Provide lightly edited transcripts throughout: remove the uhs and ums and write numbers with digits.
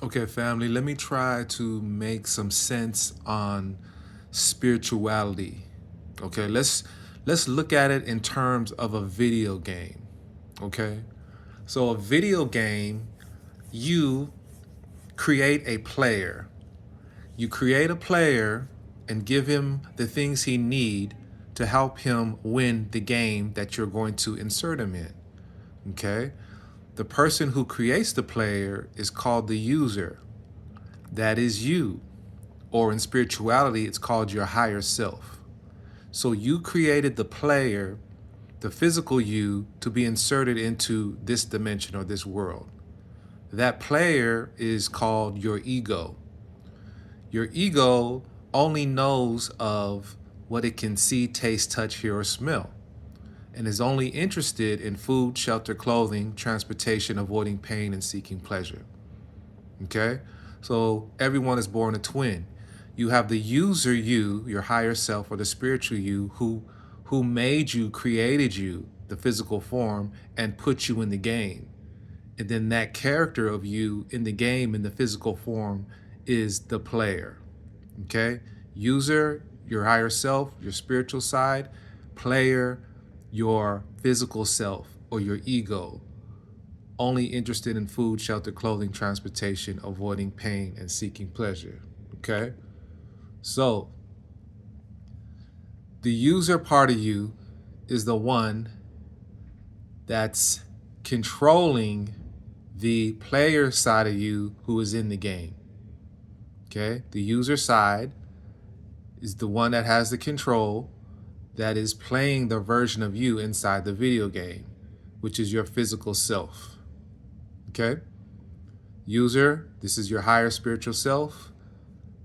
Okay, family, let me try to make some sense on spirituality. Okay, let's look at it in terms of a video game. Okay? So a video game, you create a player. You create a player and give him the things he need to help him win the game that you're going to insert him in. Okay? The person who creates the player is called the user. That is you. Or in spirituality, it's called your higher self. So you created the player, the physical you, to be inserted into this dimension or this world. That player is called your ego. Your ego only knows of what it can see, taste, touch, hear, or smell, and is only interested in food, shelter, clothing, transportation, avoiding pain, and seeking pleasure. Okay? So everyone is born a twin. You have the user you, your higher self, or the spiritual you, who made you, created you, the physical form, and put you in the game. And then that character of you in the game in the physical form is the player. Okay? User, your higher self, your spiritual side. Player, your physical self or your ego, only interested in food, shelter, clothing, transportation, avoiding pain, and seeking pleasure. Okay? So, the user part of you is the one that's controlling the player side of you who is in the game. Okay? The user side is the one that has the control, that is playing the version of you inside the video game, which is your physical self. Okay? User, this is your higher spiritual self.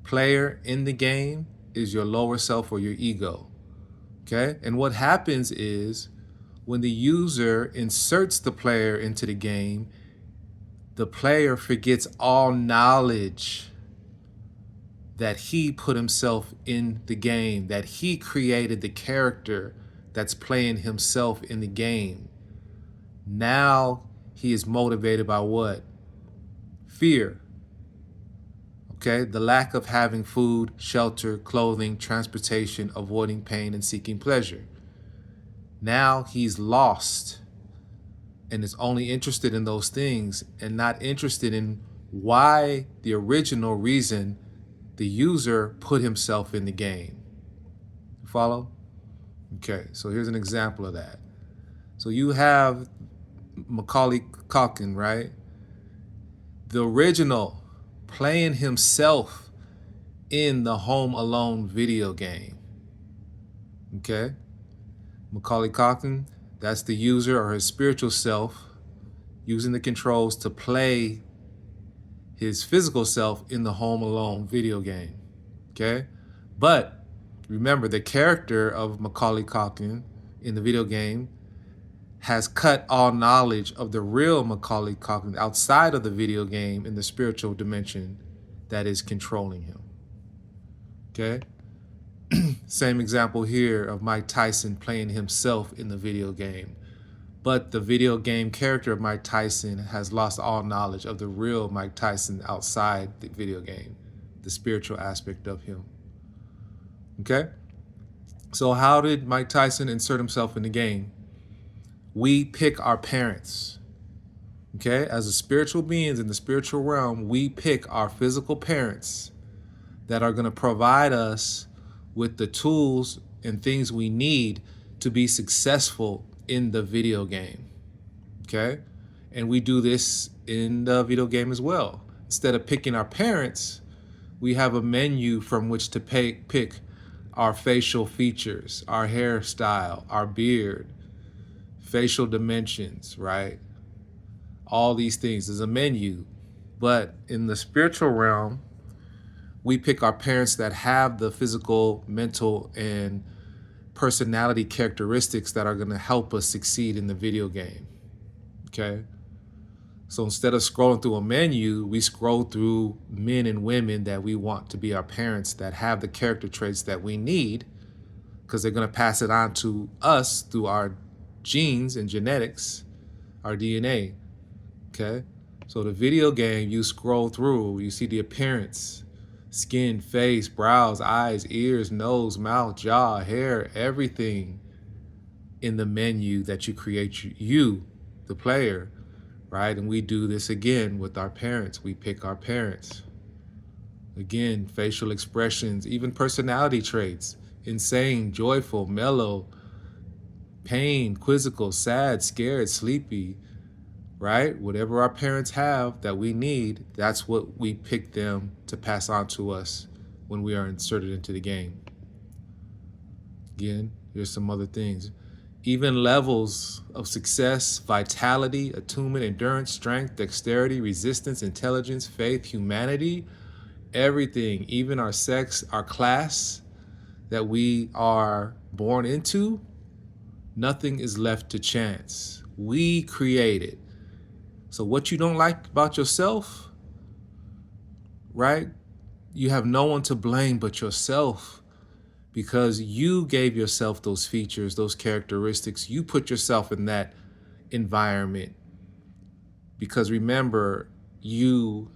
Player in the game is your lower self or your ego. Okay? And what happens is when the user inserts the player into the game, the player forgets all knowledge that he put himself in the game, that he created the character that's playing himself in the game. Now he is motivated by what? Fear. Okay, the lack of having food, shelter, clothing, transportation, avoiding pain, and seeking pleasure. Now he's lost and is only interested in those things and not interested in why the original reason the user put himself in the game. Follow? Okay, so here's an example of that. So you have Macaulay Culkin, right? The original playing himself in the Home Alone video game. Okay? Macaulay Culkin, that's the user or his spiritual self using the controls to play his physical self in the Home Alone video game. Okay? But remember, the character of Macaulay Culkin in the video game has cut all knowledge of the real Macaulay Culkin outside of the video game in the spiritual dimension that is controlling him. Okay? Same example here of Mike Tyson playing himself in the video game. But the video game character of Mike Tyson has lost all knowledge of the real Mike Tyson outside the video game, the spiritual aspect of him. Okay? So how did Mike Tyson insert himself in the game? We pick our parents. Okay? As a spiritual beings in the spiritual realm, we pick our physical parents that are going to provide us with the tools and things we need to be successful in the video game. Okay? And we do this in the video game as well. Instead of picking our parents, we have a menu from which to pick our facial features, our hairstyle, our beard, facial dimensions, right? All these things is a menu. But in the spiritual realm, we pick our parents that have the physical, mental, and personality characteristics that are going to help us succeed in the video game. Okay? So instead of scrolling through a menu, we scroll through men and women that we want to be our parents that have the character traits that we need, because they're going to pass it on to us through our genes and genetics, our DNA. Okay? So the video game, you scroll through, you see the appearance, skin, face, brows, eyes, ears, nose, mouth, jaw, hair, everything in the menu that you create, you, the player, right? And we do this again with our parents. We pick our parents. Again, facial expressions, even personality traits, insane, joyful, mellow, pain, quizzical, sad, scared, sleepy, right? Whatever our parents have that we need, that's what we pick them to pass on to us when we are inserted into the game. Again, here's some other things. Even levels of success, vitality, attunement, endurance, strength, dexterity, resistance, intelligence, faith, humanity, everything, even our sex, our class that we are born into, nothing is left to chance. We create it. So what you don't like about yourself, right? You have no one to blame but yourself, because you gave yourself those features, those characteristics. You put yourself in that environment. Because remember, you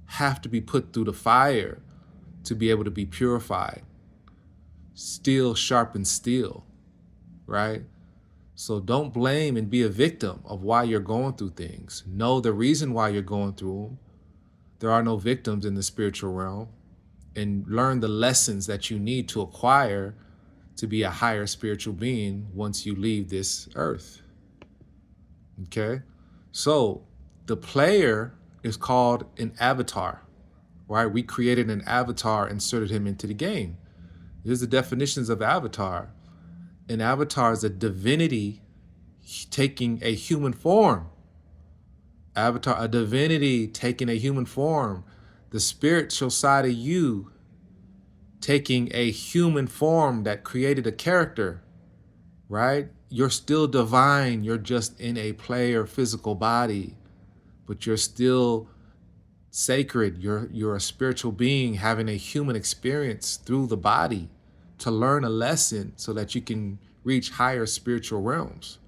have to be put through the fire to be able to be purified. Steel sharpens steel, right? So don't blame and be a victim of why you're going through things. Know the reason why you're going through them. There are no victims in the spiritual realm. And learn the lessons that you need to acquire to be a higher spiritual being once you leave this earth. Okay? So the player is called an avatar, right? We created an avatar, inserted him into the game. Here's the definitions of avatar. An avatar is a divinity taking a human form. Avatar, a divinity taking a human form. The spiritual side of you taking a human form that created a character, right? You're still divine. You're just in a player physical body, but you're still sacred. You're a spiritual being having a human experience through the body to learn a lesson so that you can reach higher spiritual realms.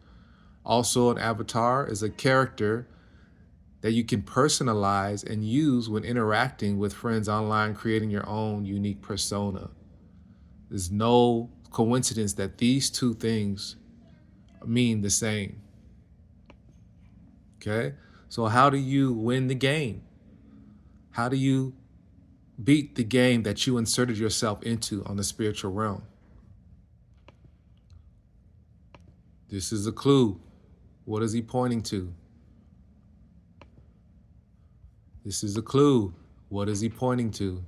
Also, an avatar is a character that you can personalize and use when interacting with friends online, creating your own unique persona. There's no coincidence that these two things mean the same. Okay? So how do you win the game? How do you beat the game that you inserted yourself into on the spiritual realm? This is a clue. What is he pointing to? This is a clue. What is he pointing to?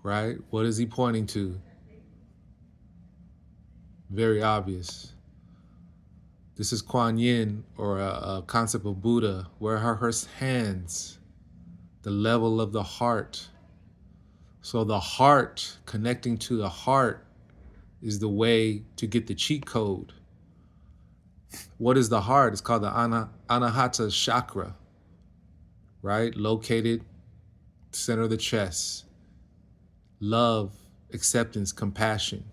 Right? What is he pointing to? Very obvious. This is Kuan Yin, or a concept of Buddha. Where are her hands? The level of the heart. So the heart, connecting to the heart, is the way to get the cheat code. What is the heart? It's called the Anahata chakra, right? Located center of the chest. Love, acceptance, compassion.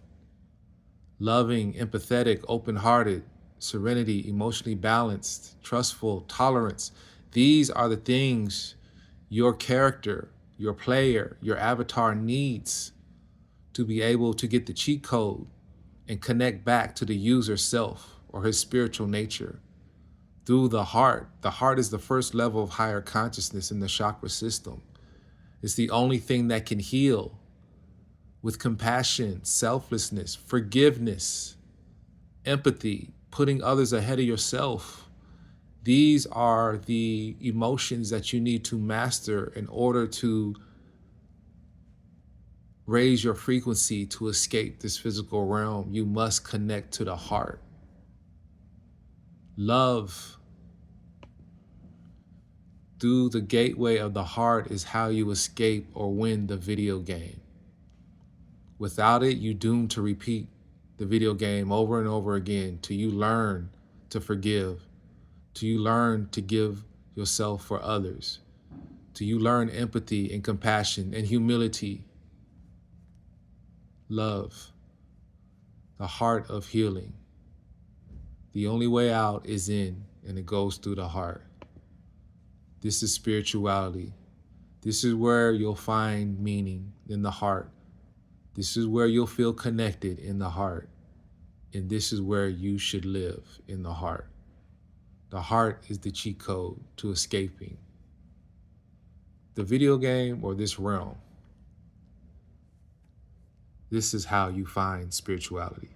Loving, empathetic, open-hearted, serenity, emotionally balanced, trustful, tolerance. These are the things your character, your player, your avatar needs to be able to get the cheat code and connect back to the user self or his spiritual nature through the heart. The heart is the first level of higher consciousness in the chakra system. It's the only thing that can heal with compassion, selflessness, forgiveness, empathy, putting others ahead of yourself. These are the emotions that you need to master in order to raise your frequency to escape this physical realm. You must connect to the heart. Love through the gateway of the heart is how you escape or win the video game. Without it, you're doomed to repeat the video game over and over again till you learn to forgive, till you learn to give yourself for others, till you learn empathy and compassion and humility. love, the heart of healing. The only way out is in, and it goes through the heart. This is spirituality. This is where you'll find meaning in the heart. This is where you'll feel connected in the heart. And this is where you should live, in the heart. The heart is the cheat code to escaping the video game or this realm. This is how you find spirituality.